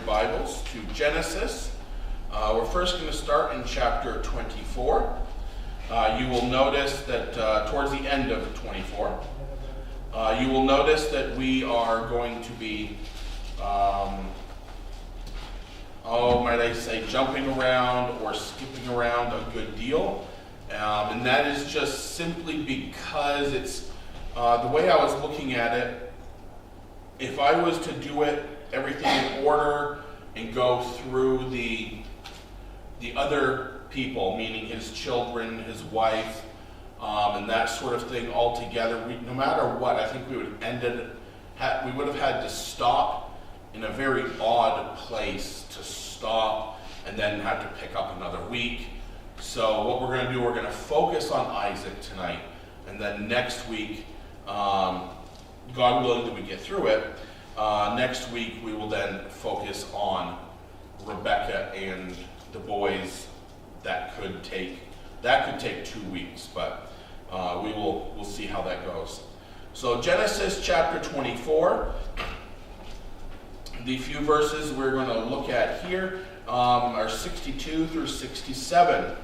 Bibles to Genesis. We're first going to start in chapter 24. You will notice that towards the end of 24, you will notice that we are going to be, might I say, jumping around or skipping around a good deal. And that is just simply because it's the way I was looking at it. If I was to do it, everything in order and go through the other people, meaning his children, his wife, and that sort of thing all together, no matter what, I think we would have had to stop in a very odd place to stop and then have to pick up another week. So what we're going to do, we're going to focus on Isaac tonight, and then next week, God willing that we get through it, next week we will then focus on Rebecca and the boys. That could take 2 weeks, but we'll see how that goes. So Genesis chapter 24, the few verses we're going to look at here are 62 through 67.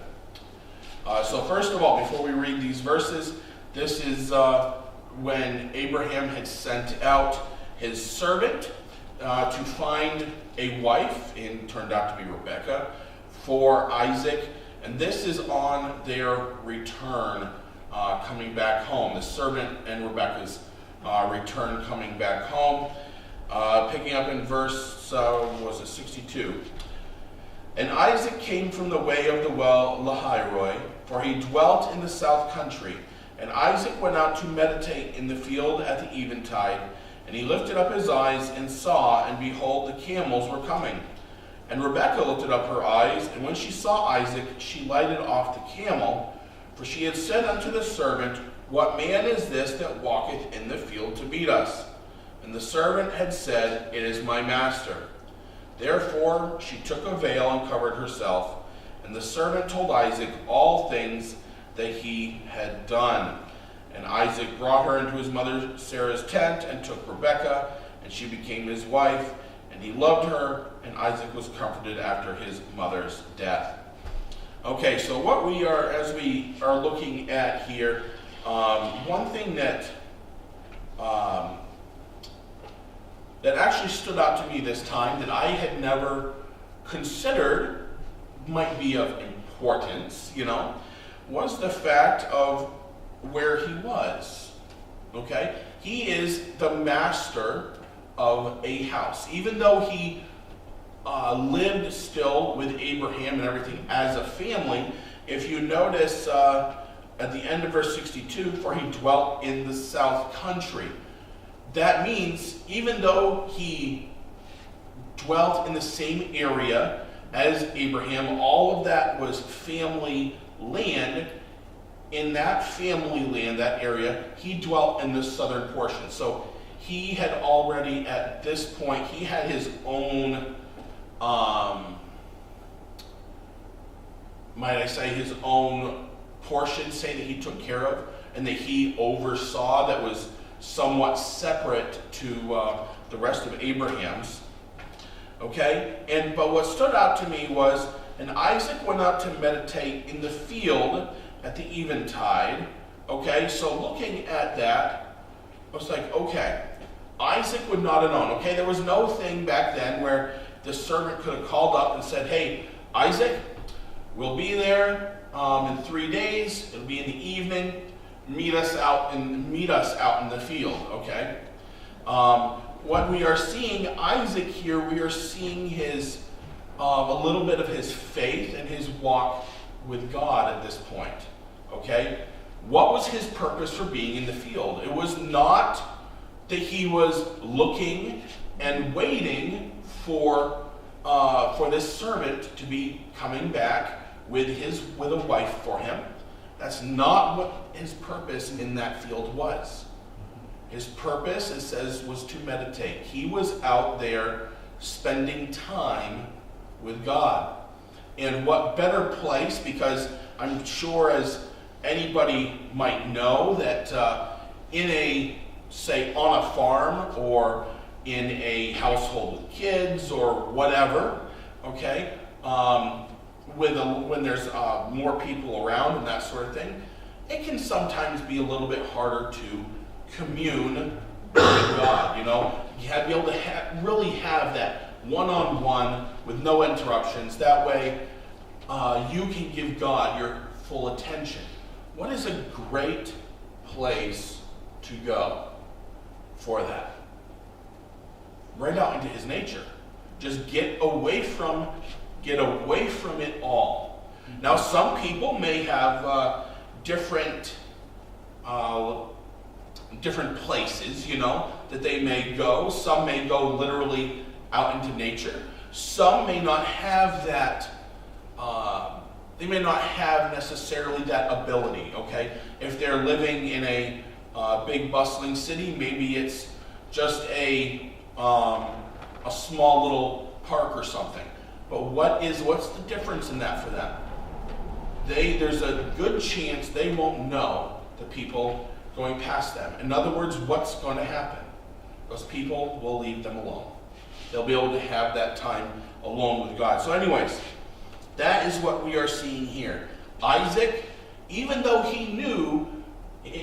So first of all, before we read these verses, this is when Abraham had sent out his servant to find a wife, and turned out to be Rebecca, for Isaac. And this is on their return coming back home. The servant and Rebecca's return coming back home. Picking up in verse, 62? And Isaac came from the way of the well Lahairoi, for he dwelt in the south country. And Isaac went out to meditate in the field at the eventide. And he lifted up his eyes and saw, and behold, the camels were coming. And Rebekah lifted up her eyes, and when she saw Isaac, she lighted off the camel. For she had said unto the servant, What man is this that walketh in the field to meet us? And the servant had said, It is my master. Therefore she took a veil and covered herself. And the servant told Isaac all things that he had done. And Isaac brought her into his mother Sarah's tent, and took Rebekah, and she became his wife. And he loved her, and Isaac was comforted after his mother's death. Okay, so what we are, as we are looking at here, one thing that actually stood out to me this time that I had never considered might be of importance, was the fact of where he was. Okay? He is the master of a house. Even though he lived still with Abraham and everything as a family, if you notice at the end of verse 62, for he dwelt in the south country. That means even though he dwelt in the same area as Abraham, all of that was family land. In that family land, that area, he dwelt in the southern portion. So he had already, at this point, he had his own, might I say, his own portion, say, that he took care of and that he oversaw, that was somewhat separate to the rest of Abraham's. Okay? But what stood out to me was, and Isaac went out to meditate in the field at the eventide. Okay? So looking at that, I was like, okay, Isaac would not have known. Okay? There was no thing back then where the servant could have called up and said, hey, Isaac, we'll be there in 3 days. It'll be in the evening. Meet us out in the field. Okay? What we are seeing Isaac here, we are seeing his a little bit of his faith and his walk with God at this point. Okay? What was his purpose for being in the field? It was not that he was looking and waiting for this servant to be coming back with a wife for him. That's not what his purpose in that field was. His purpose, it says, was to meditate. He was out there spending time with God. And what better place, because I'm sure as anybody might know that in a, say, on a farm or in a household with kids or whatever, okay, when there's more people around and that sort of thing, it can sometimes be a little bit harder to commune with God. You have to be able to really have that one-on-one with no interruptions. That way, you can give God your full attention. What is a great place to go for that? Right out into his nature. Just get away from it all. Now, some people may have different places, that they may go. Some may go literally out into nature. Some may not have that. They may not have necessarily that ability. Okay, if they're living in a big bustling city, maybe it's just a small little park or something. But what's the difference in that for them? There's a good chance they won't know the people going past them. In other words, what's going to happen? Those people will leave them alone. They'll be able to have that time alone with God. So anyways, that is what we are seeing here. Isaac, even though he knew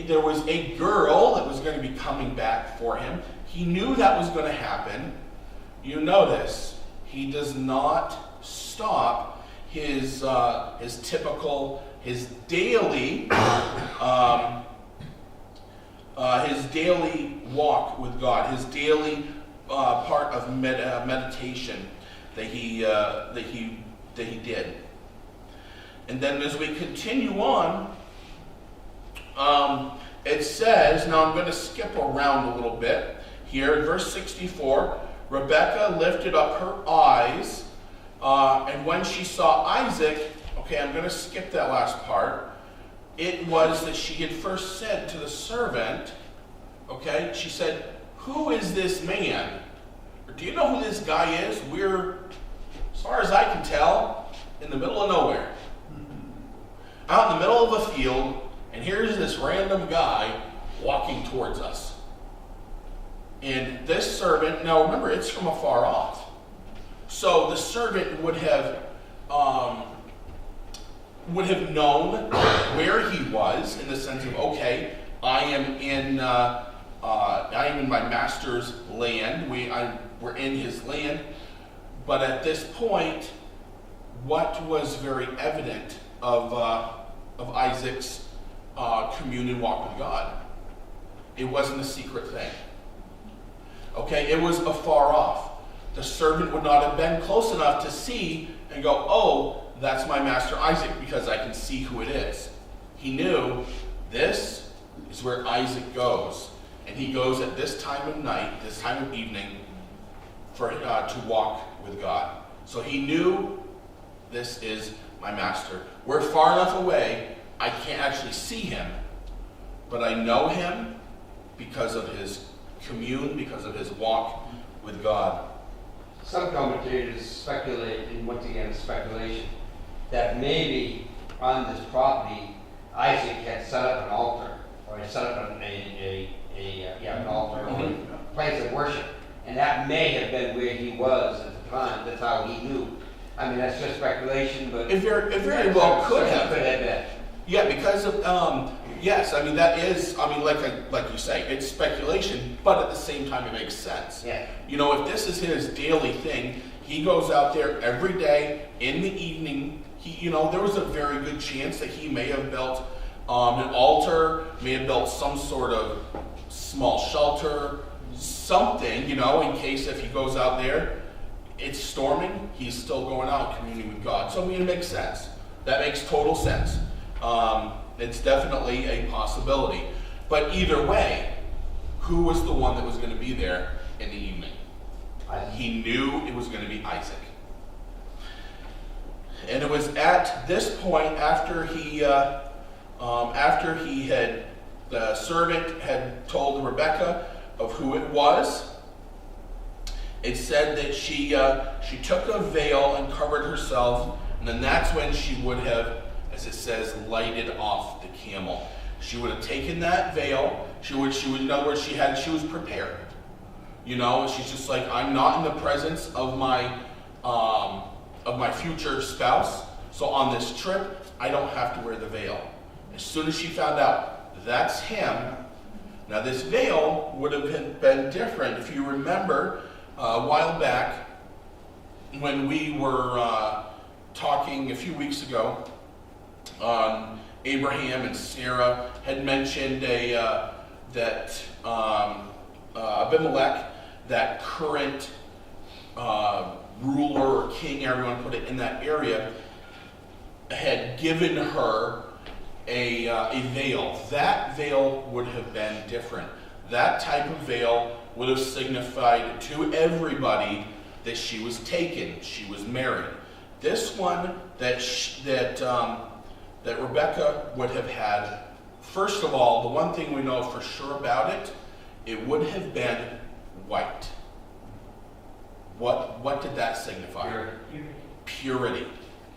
there was a girl that was going to be coming back for him, he knew that was going to happen. You notice, he does not stop his daily walk with God, his daily part of meditation that he did. And then as we continue on, it says, now I'm going to skip around a little bit here in verse 64. Rebekah lifted up her eyes, and when she saw Isaac, okay, I'm going to skip that last part. It was that she had first said to the servant, okay, she said, "Who is this man? Or do you know who this guy is? We're, as far as I can tell, in the middle of nowhere. Out in the middle of a field, and here's this random guy walking towards us." And this servant, now remember, it's from afar off. So the servant would have known where he was, in the sense of, okay, I am in my master's land. We're in his land. But at this point, what was very evident of Isaac's communion walk with God? It wasn't a secret thing. Okay, it was afar off. The servant would not have been close enough to see and go, "Oh, that's my master Isaac," because I can see who it is. He knew this is where Isaac goes, and he goes at this time of night, this time of evening, to walk with God. So he knew this is my master. We're far enough away, I can't actually see him, but I know him because of his commune, because of his walk with God. Some commentators speculate, and once again speculation, that maybe on this property Isaac had set up an altar, or had set up an altar, or a place of worship, and that may have been where he was at the time. That's how he knew. I mean, that's just speculation, but it very well could have been. Yeah, because of yes, I mean that is, like you say, it's speculation, but at the same time it makes sense. Yeah. If this is his daily thing, he goes out there every day in the evening. There was a very good chance that he may have built an altar, may have built some sort of small shelter, something, in case if he goes out there, it's storming, he's still going out communing with God. So it makes sense. That makes total sense. It's definitely a possibility. But either way, who was the one that was going to be there in the evening? He knew it was going to be Isaac. And it was at this point, after the servant had told Rebekah of who it was, it said that she took a veil and covered herself, and then that's when she would have, as it says, lighted off the camel. She would have taken that veil. She would, in other words, she was prepared. You know, she's just like, I'm not in the presence of my future spouse, so on this trip, I don't have to wear the veil. As soon as she found out that's him, now this veil would have been different. If you remember a while back when we were talking a few weeks ago on Abraham and Sarah had mentioned that Abimelech, that current ruler or king, everyone put it in that area, had given her a veil. That veil would have been different. That type of veil would have signified to everybody that she was taken, she was married. This one that Rebecca would have had, first of all, the one thing we know for sure about it, it would have been white. What did that signify? Purity.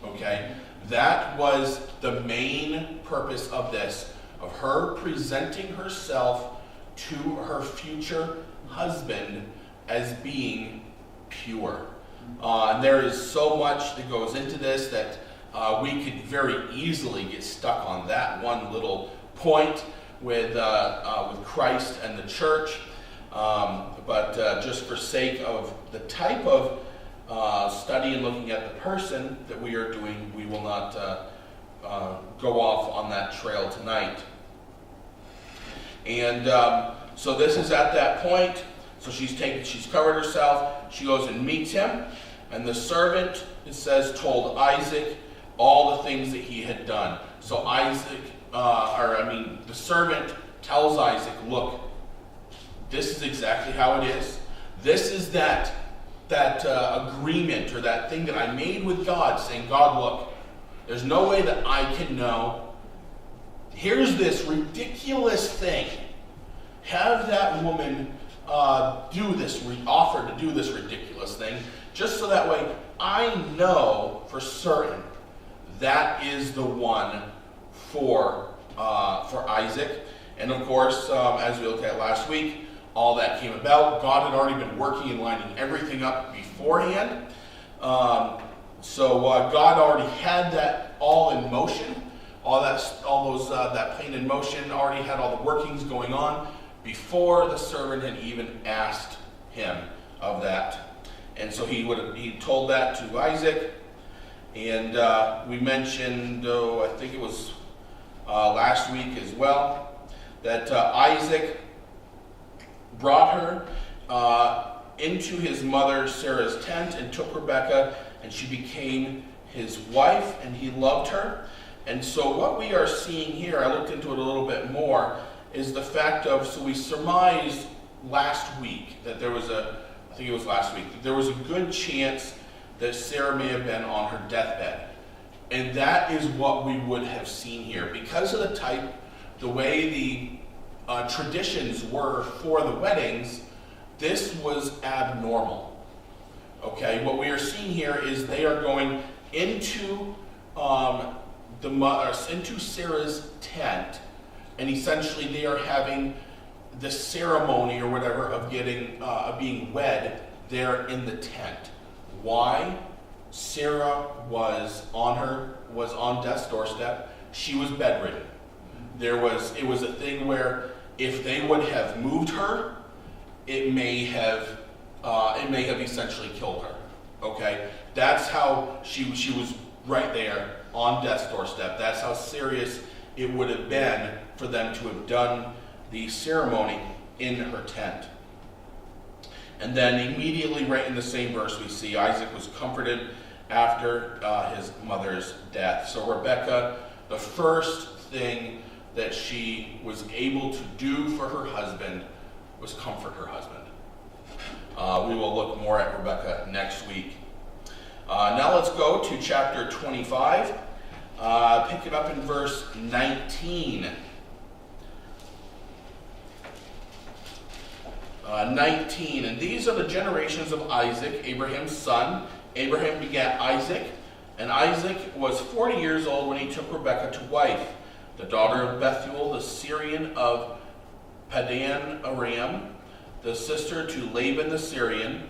Okay? That was the main purpose of this, of her presenting herself to her future husband as being pure. And there is so much that goes into this that we could very easily get stuck on that one little point with Christ and the church. But just for sake of the type of study and looking at the person that we are doing, we will not go off on that trail tonight. And so this is at that point. So she's covered herself. She goes and meets him, and the servant, it says, told Isaac all the things that he had done. So the servant tells Isaac, look, this is exactly how it is. This is that agreement or that thing that I made with God, saying, God, look, there's no way that I can know. Here's this ridiculous thing. Have that woman offer to do this ridiculous thing, just so that way I know for certain that is the one for Isaac. And of course, as we looked at last week, all that came about. God had already been working and lining everything up beforehand. So God already had that all in motion. That plane in motion already had all the workings going on before the servant had even asked him of that. And so he told that to Isaac. And we mentioned, I think it was last week as well, that Isaac brought her into his mother Sarah's tent and took Rebekah, and she became his wife, and he loved her. And so what we are seeing here, I looked into it a little bit more, is the fact of, so we surmised last week that there was that there was a good chance that Sarah may have been on her deathbed. And that is what we would have seen here. Because of the type, the way the traditions were for the weddings, this was abnormal. Okay, what we are seeing here is they are going into into Sarah's tent, and essentially they are having the ceremony or whatever of being wed there in the tent. Why? Sarah was on death's doorstep. She was bedridden. It was a thing where if they would have moved her, it may have essentially killed her. Okay, that's how she was right there on death's doorstep. That's how serious it would have been for them to have done the ceremony in her tent. And then immediately, right in the same verse, we see Isaac was comforted after his mother's death. So Rebekah, the first thing that she was able to do for her husband was comfort her husband. We will look more at Rebekah next week. Now let's go to chapter 25. Pick it up in verse 19. 19, and these are the generations of Isaac, Abraham's son. Abraham begat Isaac, and Isaac was 40 years old when he took Rebekah to wife, the daughter of Bethuel, the Syrian of Padan Aram. the sister to Laban the Syrian.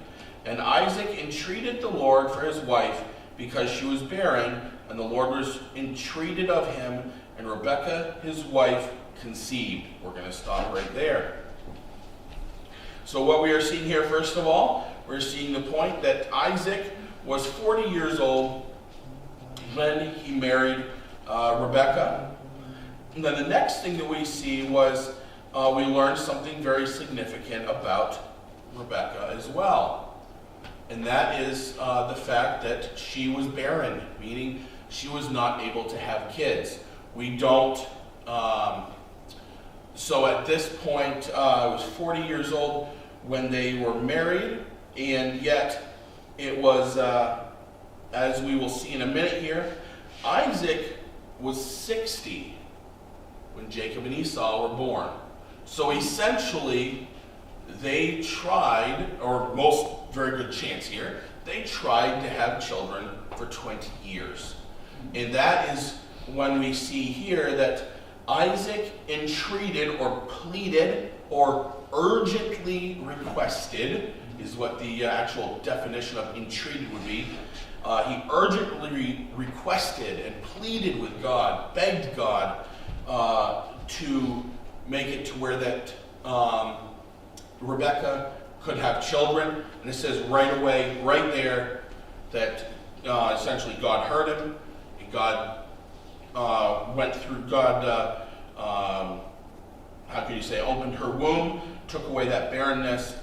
And Isaac entreated the Lord for his wife, because she was barren, and the Lord was entreated of him, and Rebekah his wife conceived. We're going to stop right there. So what we are seeing here, first of all, we're seeing the point that Isaac was 40 years old when he married Rebekah. And then the next thing that we see was we learned something very significant about Rebekah as well. And that is the fact that she was barren, meaning she was not able to have kids. We don't, so at this point, I was 40 years old when they were married, and yet it was, as we will see in a minute here, Isaac was 60 when Jacob and Esau were born. So essentially, they tried, or most very good chance here, they tried to have children for 20 years. And that is when we see here that Isaac entreated or pleaded or urgently requested, is what the actual definition of entreated would be. He urgently requested and pleaded with God, begged God to make it to where that Rebekah could have children. And it says right away, right there, that essentially God heard him. And God went through, God, how can you say, opened her womb, took away that barrenness,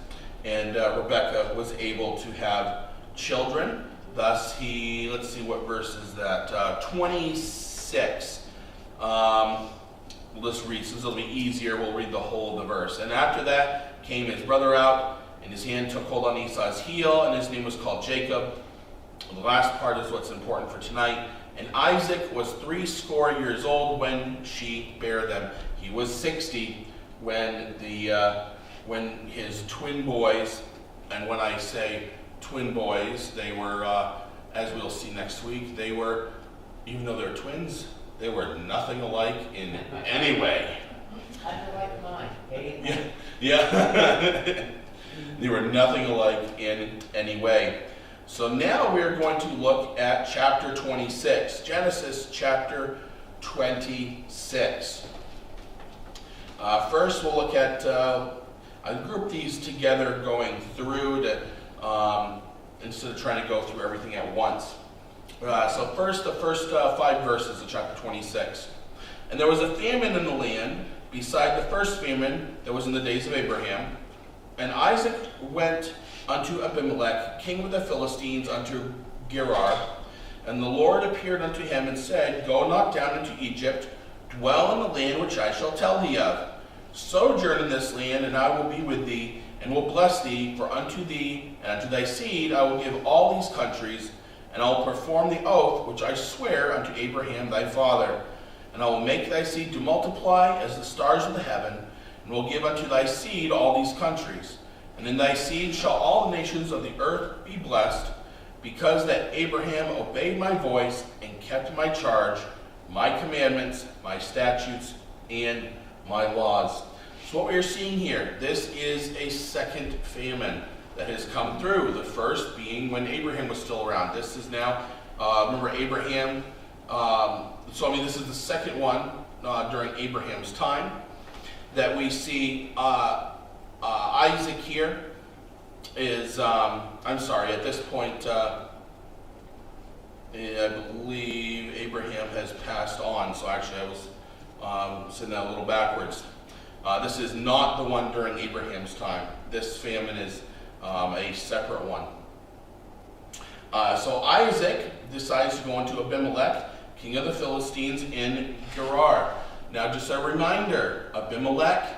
and Rebekah was able to have children. Thus let's see what verse is that, 26. We'll just read, since it'll be easier, we'll read the whole of the verse. And after that came his brother out, and his hand took hold on Esau's heel, and his name was called Jacob. The last part is what's important for tonight. And Isaac was 80 years old when she bare them. He was 60 when his twin boys, and when I say twin boys, they were, as we'll see next week, they were, even though they're twins, they were nothing alike in any way. Unlike mine. Yeah. They were nothing alike in any way. So now we're going to look at chapter 26. Genesis chapter 26. First we'll look at, I grouped these together going through to, instead of trying to go through everything at once. So first, the first 5 verses of chapter 26. And there was a famine in the land, beside the first famine that was in the days of Abraham. And Isaac went unto Abimelech, king of the Philistines, unto Gerar. And the Lord appeared unto him and said, Go not down into Egypt, dwell in the land which I shall tell thee of. Sojourn in this land, and I will be with thee, and will bless thee, for unto thee and unto thy seed I will give all these countries, and I will perform the oath which I swear unto Abraham thy father. And I will make thy seed to multiply as the stars of the heaven, and will give unto thy seed all these countries. And in thy seed shall all the nations of the earth be blessed, because that Abraham obeyed my voice and kept my charge, my commandments, my statutes, and my laws. So what we are seeing here, this is a second famine that has come through. The first being when Abraham was still around. This is now, remember Abraham, this is the second one during Abraham's time that we see. Isaac here is, at this point, I believe Abraham has passed on, so actually I was saying that a little backwards. This is not the one during Abraham's time. This famine is a separate one. So Isaac decides to go into Abimelech, king of the Philistines, in Gerar. Now just a reminder, Abimelech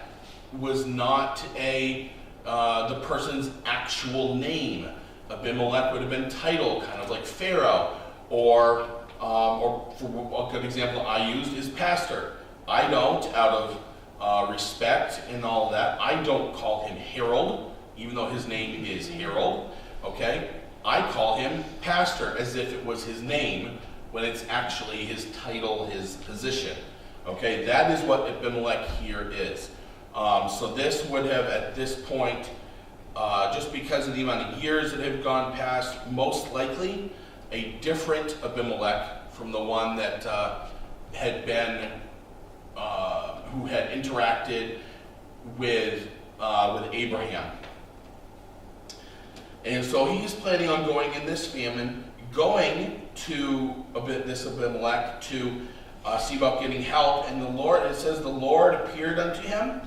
was not the person's actual name. Abimelech would have been title, kind of like Pharaoh, or for a good example I used is pastor. I don't, out of respect and all that, I don't call him Harold, even though his name is Harold, okay? I call him pastor as if it was his name, when it's actually his title, his position, okay? That is what Abimelech here is. So this would have, at this point, just because of the amount of years that have gone past, most likely a different Abimelech from the one that had been, who had interacted with Abraham. And so he's planning on going in this famine, going to this Abimelech to see about getting help. And the Lord, it says, the Lord appeared unto him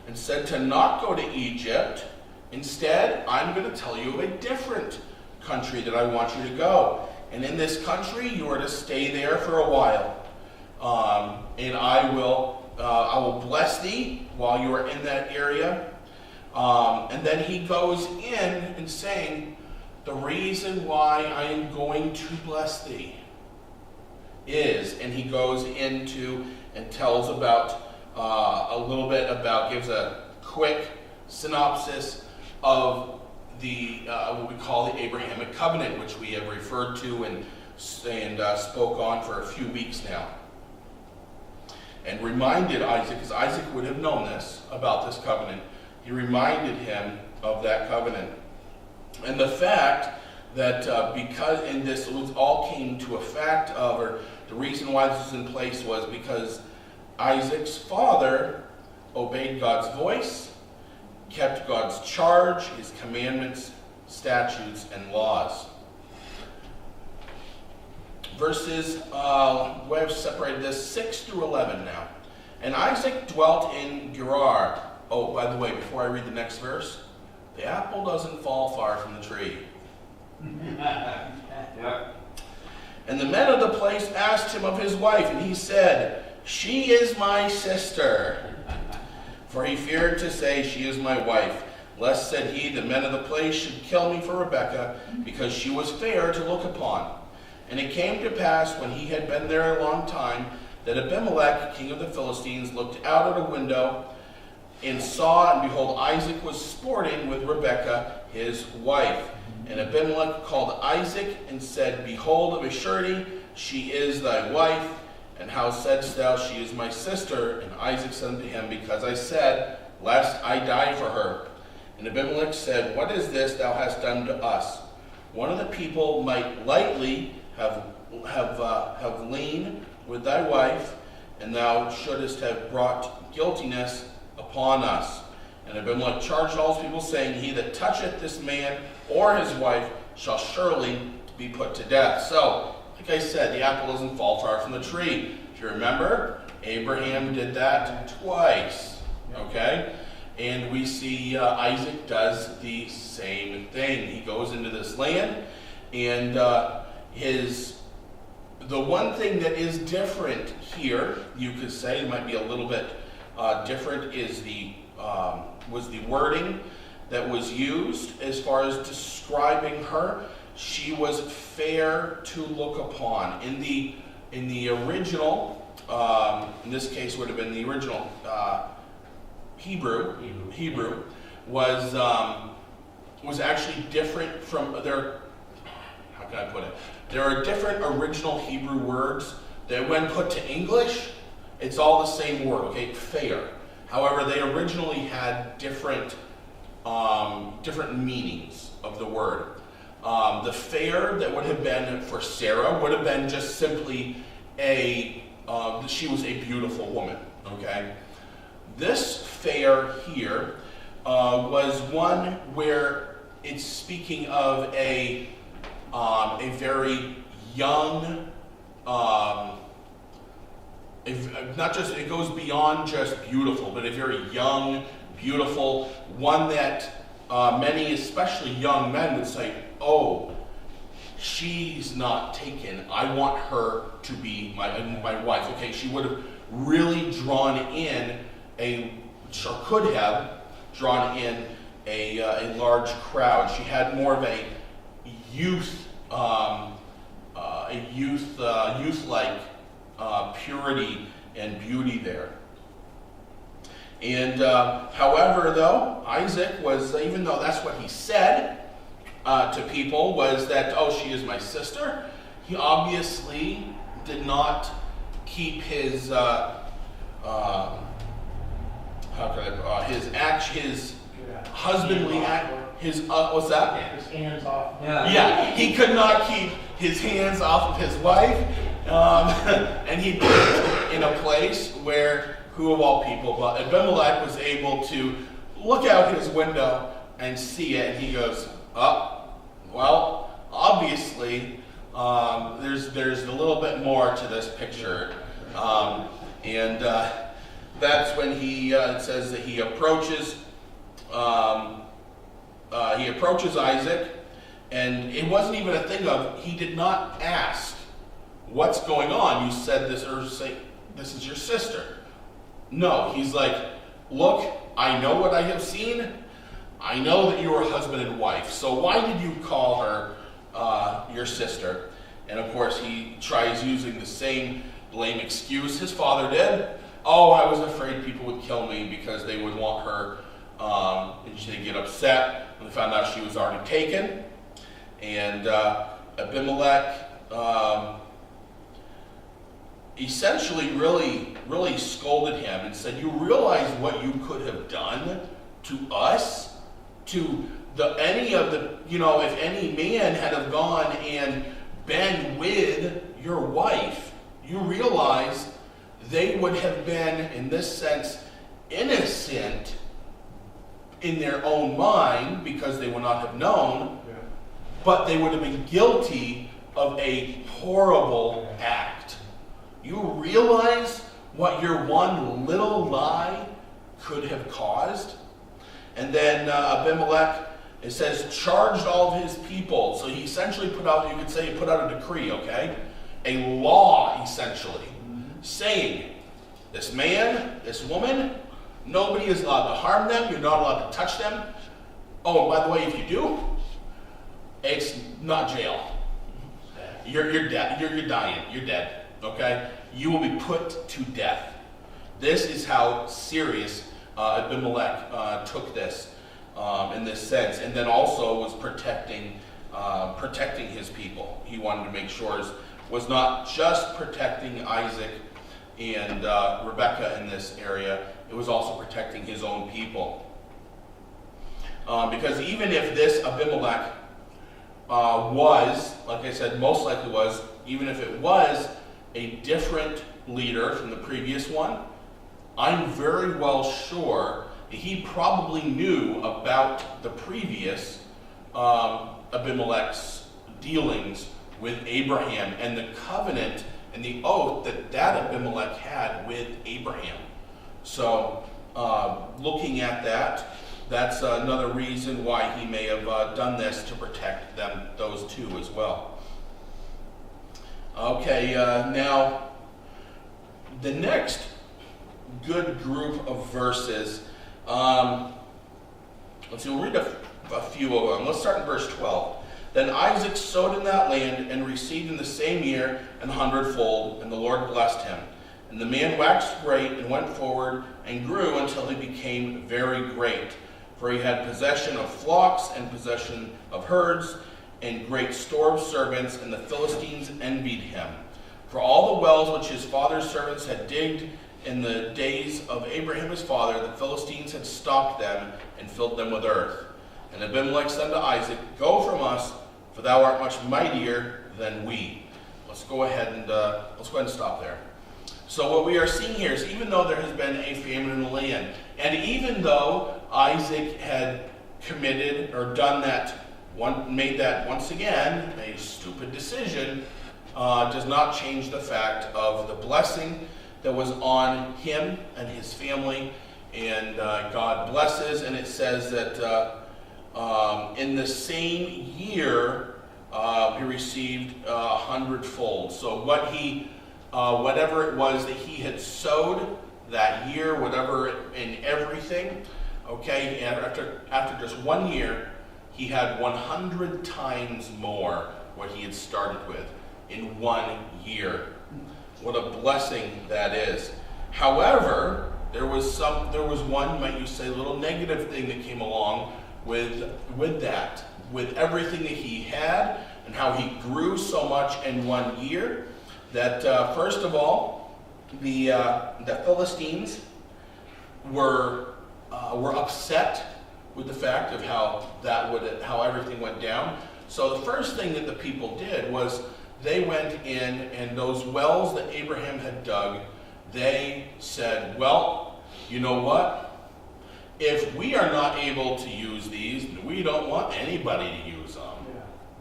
and said to not go to Egypt. Instead, I'm going to tell you of a different country that I want you to go. And in this country, you are to stay there for a while. And I will bless thee while you are in that area. And then he goes in and saying, the reason why I am going to bless thee is, and he goes into and tells about a little bit about, gives a quick synopsis of the what we call the Abrahamic covenant, which we have referred to and spoke on for a few weeks now. And reminded Isaac, because Isaac would have known this about this covenant, he reminded him of that covenant. And the fact that because in this all came to a fact of, or the reason why this was in place was because Isaac's father obeyed God's voice, kept God's charge, his commandments, statutes, and laws. Verses, we have separated this 6 through 11 now. And Isaac dwelt in Gerar. Oh, by the way, before I read the next verse, the apple doesn't fall far from the tree. Yep. And the men of the place asked him of his wife, and he said, she is my sister. For he feared to say, she is my wife, lest, said he, the men of the place should kill me for Rebekah, because she was fair to look upon. And it came to pass, when he had been there a long time, that Abimelech, king of the Philistines, looked out at a window, and saw, and behold, Isaac was sporting with Rebekah, his wife. And Abimelech called Isaac, and said, behold, of a surety, she is thy wife. And how saidst thou, she is my sister? And Isaac said unto him, because I said, lest I die for her. And Abimelech said, what is this thou hast done to us? One of the people might lightly have lain with thy wife, and thou shouldest have brought guiltiness upon us. And Abimelech charged all his people, saying, he that toucheth this man or his wife shall surely be put to death. So, like I said, the apple doesn't fall far from the tree. If you remember, Abraham did that twice. Okay? And we see Isaac does the same thing. He goes into this land, and the one thing that is different here, you could say, it might be a little bit different, is was the wording that was used as far as describing her. She was fair to look upon. In the original, in this case would have been the original Hebrew was actually different from their. How can I put it? There are different original Hebrew words that, when put to English, it's all the same word. Okay, fair. However, they originally had different meanings of the word. The fair that would have been for Sarah would have been just simply she was a beautiful woman, okay? This fair here was one where it's speaking of a very young, not just, it goes beyond just beautiful, but a very young, beautiful, one that many, especially young men, would say, oh, she's not taken. I want her to be my wife. Okay, she would have really drawn in could have drawn in a large crowd. She had more of a youth-like purity and beauty there. And however, though, Isaac was, even though that's what he said to people, was that, oh, she is my sister, he obviously did not keep his husbandly act. his, what's that? His hands off. Yeah, he could not keep his hands off of his wife, and he lived in a place where, who of all people, but Abimelech was able to look out his window and see it, and he goes, oh, well, obviously, there's a little bit more to this picture, and that's when he it says that he approaches Isaac, and it wasn't even a thing of, he did not ask, what's going on? You said this, or say, this is your sister. No, he's like, look, I know what I have seen. I know that you are husband and wife. So why did you call her your sister? And of course, he tries using the same lame excuse his father did. Oh, I was afraid people would kill me because they would want her, and she'd get upset when they found out she was already taken. And Abimelech essentially really scolded him and said, you realize what you could have done to us? To any of the, if any man had have gone and been with your wife, you realize they would have been, in this sense, innocent in their own mind because they would not have known, but they would have been guilty of a horrible act. You realize what your one little lie could have caused? And then Abimelech, it says, charged all of his people. So he essentially put out, you could say he put out a decree, okay? A law, essentially, saying, this man, this woman, nobody is allowed to harm them. You're not allowed to touch them. Oh, and by the way, if you do, it's not jail. You're dead. You're dying. You're dead. Okay? You will be put to death. This is how serious Abimelech took this in this sense, and then also was protecting his people. He wanted to make sure it was not just protecting Isaac and Rebekah in this area, it was also protecting his own people. Because even if this Abimelech was, like I said, most likely was, even if it was a different leader from the previous one, I'm very well sure he probably knew about the previous Abimelech's dealings with Abraham and the covenant and the oath that Abimelech had with Abraham. So looking at that, that's another reason why he may have done this, to protect those two as well. Okay, now the next good group of verses, let's see, we'll read a few of them. Let's start in verse 12. Then Isaac sowed in that land and received in the same year 100-fold, and the Lord blessed him. And the man waxed great and went forward and grew until he became very great. For he had possession of flocks and possession of herds and great store of servants, and the Philistines envied him. For all the wells which his father's servants had digged in the days of Abraham his father, the Philistines had stopped them and filled them with earth. And Abimelech said to Isaac, go from us, for thou art much mightier than we. Let's go ahead and stop there. So what we are seeing here is, even though there has been a famine in the land, and even though Isaac had committed or made that once again a stupid decision, does not change the fact of the blessing that was on him and his family, and God blesses, and it says that in the same year he received 100-fold. So whatever it was that he had sowed that year, whatever in everything, okay, and after just 1 year, he had 100 times more what he had started with in 1 year. What a blessing that is. However, there was one, might you say, little negative thing that came along with that, with everything that he had and how he grew so much in 1 year, that first of all, the Philistines were upset with the fact of how everything went down. So the first thing that the people did was they went in, and those wells that Abraham had dug, they said, well, you know what? If we are not able to use these, we don't want anybody to use them.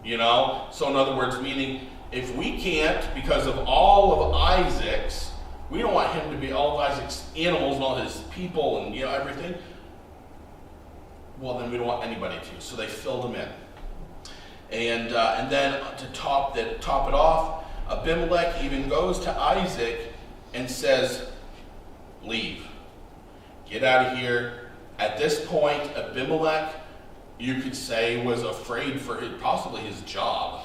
You know? So in other words, meaning if we can't, because of all of Isaac's, we don't want him to be all of Isaac's animals and all his people and everything. Well, then we don't want anybody to. So they filled them in. And then to top it off, Abimelech even goes to Isaac and says, leave. Get out of here. At this point, Abimelech, you could say, was afraid for possibly his job.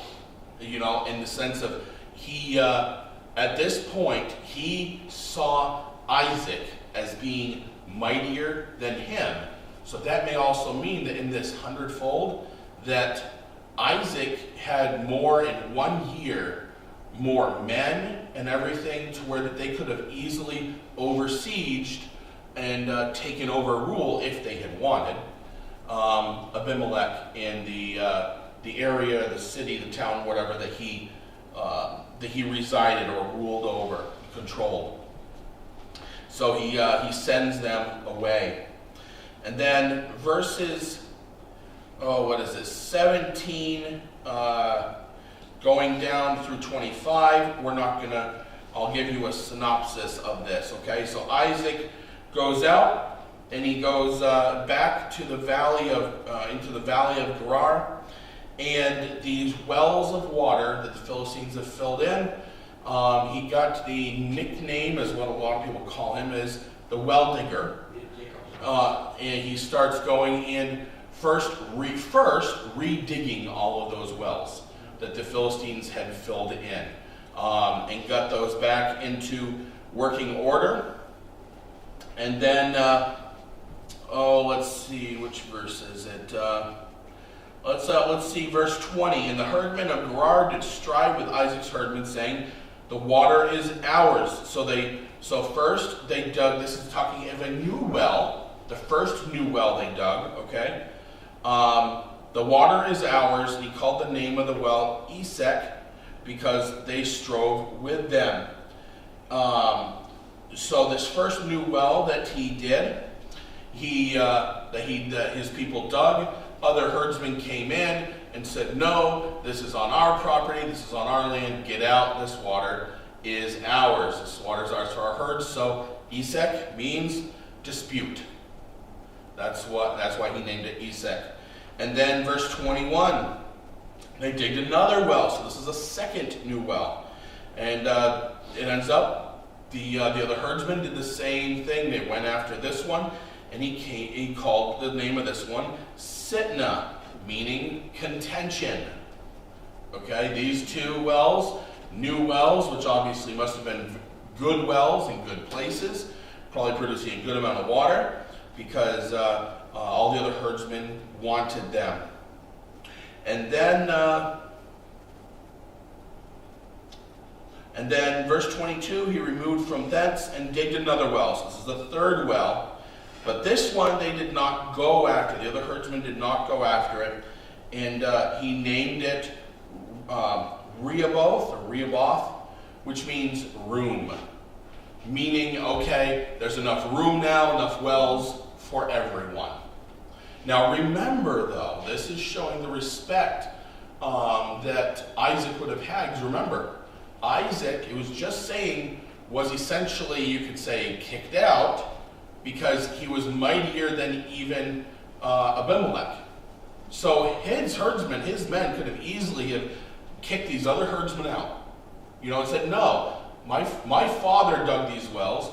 In the sense of at this point, he saw Isaac as being mightier than him. So that may also mean that in this hundredfold, that Isaac had more in 1 year, more men and everything, to where that they could have easily oversieged and taken over rule if they had wanted. Abimelech in the area, the city, the town, whatever that he resided or ruled over, controlled. So he sends them away. And then verses, 17 going down through 25, I'll give you a synopsis of this, okay? So Isaac goes out, and he goes back to the valley into the valley of Gerar, and these wells of water that the Philistines have filled in, he got the nickname, as what a lot of people call him, is the well digger. And he starts going in first redigging all of those wells that the Philistines had filled in, and got those back into working order. And then, let's see, which verse is it? Let's see, verse 20. And the herdmen of Gerar did strive with Isaac's herdmen, saying, the water is ours. So first they dug, this is talking of a new well, the first new well they dug, okay? The water is ours, and he called the name of the well Esek, because they strove with them. So this first new well that he did, his people dug, other herdsmen came in and said, no, this is on our property, this is on our land, get out, this water is ours. This water is ours for our herds. So Esek means dispute. That's why he named it Esek. And then verse 21, they digged another well. So this is a second new well. And it ends up, the other herdsmen did the same thing. They went after this one, and he called the name of this one Sitnah, meaning contention. Okay, these two wells, new wells, which obviously must have been good wells in good places, probably producing a good amount of water, because all the other herdsmen wanted them. And then verse 22, he removed from thence and digged another well. So this is the third well. But this one they did not go after. The other herdsmen did not go after it. And he named it Rehoboth, which means room. Meaning, okay, there's enough room now, enough wells for everyone. Now remember though, this is showing the respect that Isaac would have had. Because remember, Isaac, it was just saying, was essentially, you could say, kicked out because he was mightier than even Abimelech. So his herdsmen, his men could have easily have kicked these other herdsmen out. And said, no, my father dug these wells,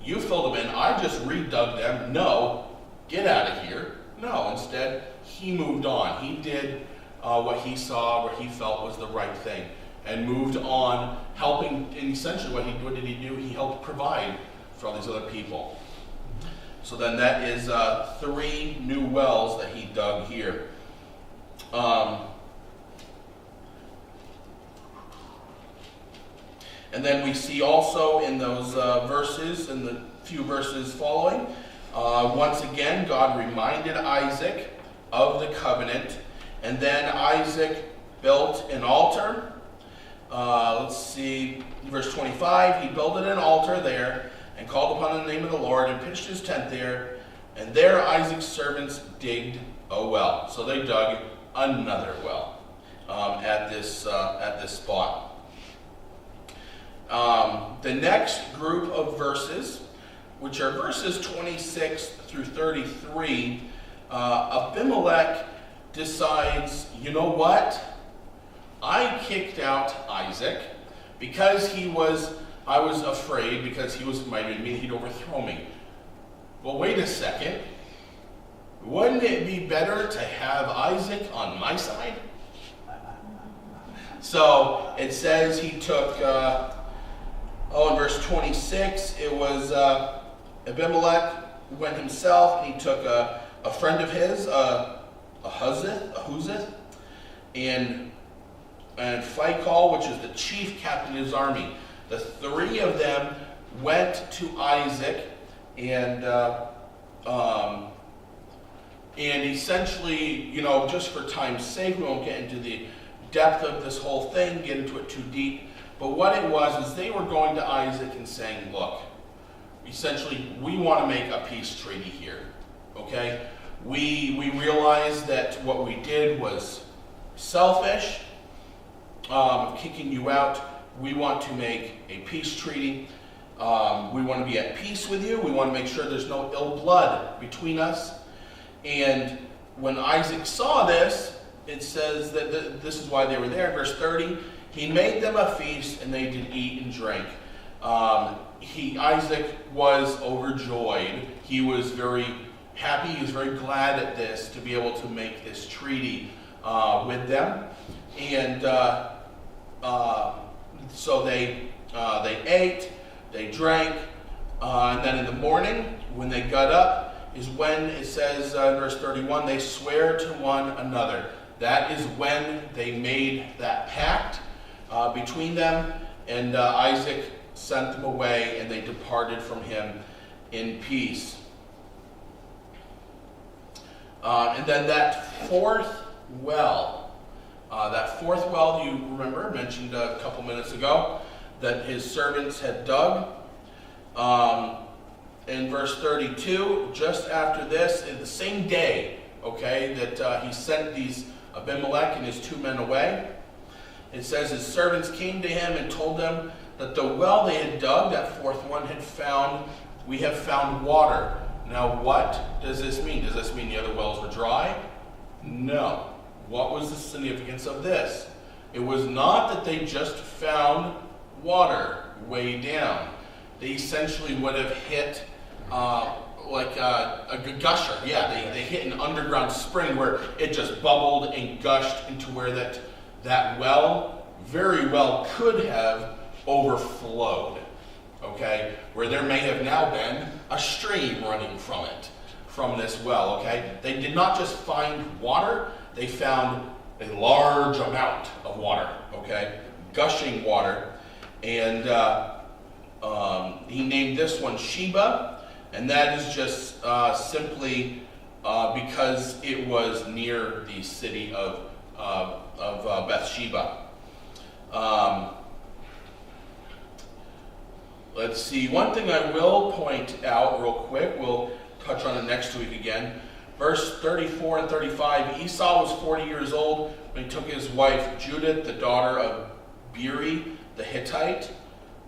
you filled them in, I just redug them, no, get out of here. No, instead, he moved on. He did what he saw, what he felt was the right thing, and moved on, helping, and essentially what did he do? He helped provide for all these other people. So then that is 3 new wells that he dug here. And then we see also in those verses, in the few verses following, Once again, God reminded Isaac of the covenant, and then Isaac built an altar. Let's see, verse 25, he built an altar there and called upon the name of the Lord and pitched his tent there, and there Isaac's servants digged a well. So they dug another well at this spot. The next group of verses, which are verses 26 through 33, Abimelech decides, you know what? I kicked out Isaac because I was afraid because he might mean he'd overthrow me. Well, wait a second. Wouldn't it be better to have Isaac on my side? So it says he took, in verse 26, it was Abimelech went himself, and he took a friend of his, Ahuzith, and Phicol, which is the chief captain of his army. The three of them went to Isaac, and essentially, just for time's sake, we won't get into the depth of this whole thing, get into it too deep. But what it was is they were going to Isaac and saying, look, essentially, we want to make a peace treaty here, okay? We realize that what we did was selfish, kicking you out. We want to make a peace treaty. We want to be at peace with you. We want to make sure there's no ill blood between us. And when Isaac saw this, it says that this is why they were there. In verse 30, he made them a feast, and they did eat and drink. Isaac was overjoyed. He was very happy. He was very glad at this, to be able to make this treaty with them. And so they ate, they drank, and then in the morning, when they got up, is when it says in verse 31, they swear to one another. That is when they made that pact between them, and Isaac sent them away, and they departed from him in peace. And then that fourth well, you remember, mentioned a couple minutes ago, that his servants had dug. In verse 32, just after this, in the same day, okay, that he sent these Abimelech and his 2 men away, it says his servants came to him and told them that the well they had dug, that fourth one, we have found water. Now what does this mean? Does this mean the other wells were dry? No. What was the significance of this? It was not that they just found water way down. They essentially would have hit like a gusher. Yeah, they hit an underground spring where it just bubbled and gushed into where that well very well could have overflowed. Okay, where there may have now been a stream running from this well. Okay, they did not just find water; they found a large amount of water. Okay, gushing water, and he named this one Sheba, and that is just simply because it was near the city of Bathsheba. Let's see, one thing I will point out real quick, we'll touch on it next week again. Verse 34 and 35, Esau was 40 years old when he took his wife Judith, the daughter of Beeri the Hittite,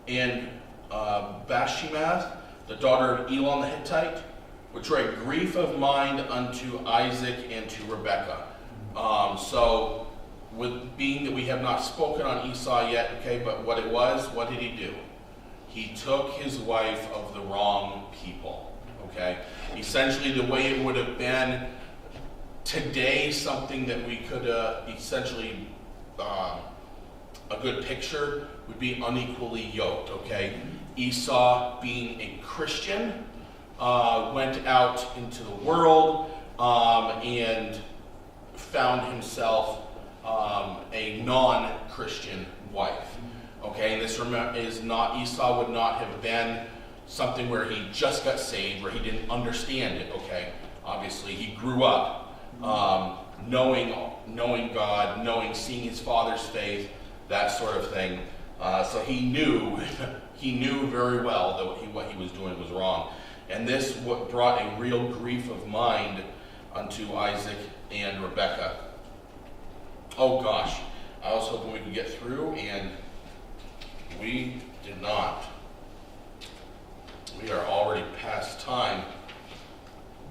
and Bashemath, the daughter of Elon the Hittite, which were a grief of mind unto Isaac and to Rebekah. So, with being that we have not spoken on Esau yet, okay, but what did he do? He took his wife of the wrong people, okay? Essentially, the way it would have been today, something that we could essentially, a good picture would be unequally yoked, okay? Esau, being a Christian, went out into the world and found himself a non-Christian wife. Okay, and this is not, Esau would not have been something where he just got saved, where he didn't understand it, okay? Obviously, he grew up knowing God, seeing his father's faith, that sort of thing. So he knew very well that what he was doing was wrong. And this brought a real grief of mind unto Isaac and Rebekah. Oh gosh, I was hoping we could get through, and we did not. We are already past time.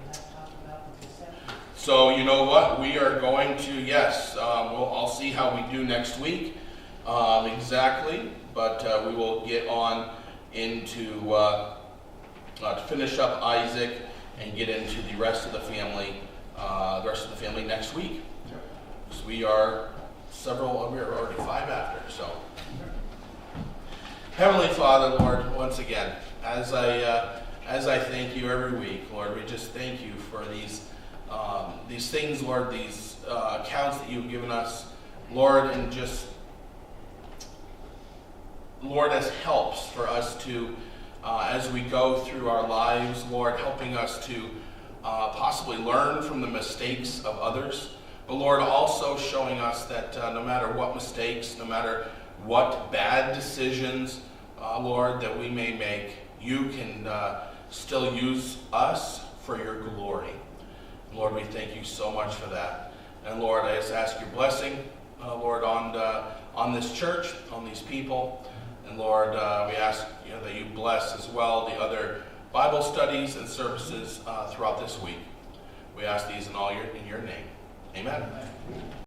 Let's talk about the deception. So you know what? We are going to, yes, I'll see how we do next week exactly, but we will get on into, to finish up Isaac and get into the rest of the family next week. Because we are already 5 after, so. Heavenly Father, Lord, once again, as I thank you every week, Lord, we just thank you for these things, Lord, these accounts that you've given us, Lord, and just, Lord, as helps for us to, as we go through our lives, Lord, helping us to possibly learn from the mistakes of others, but Lord, also showing us that no matter what mistakes, no matter what bad decisions, Lord, that we may make, you can still use us for your glory. Lord, we thank you so much for that. And Lord, I just ask your blessing, Lord, on this church, on these people. And Lord, we ask that you bless as well the other Bible studies and services throughout this week. We ask these in your name. Amen.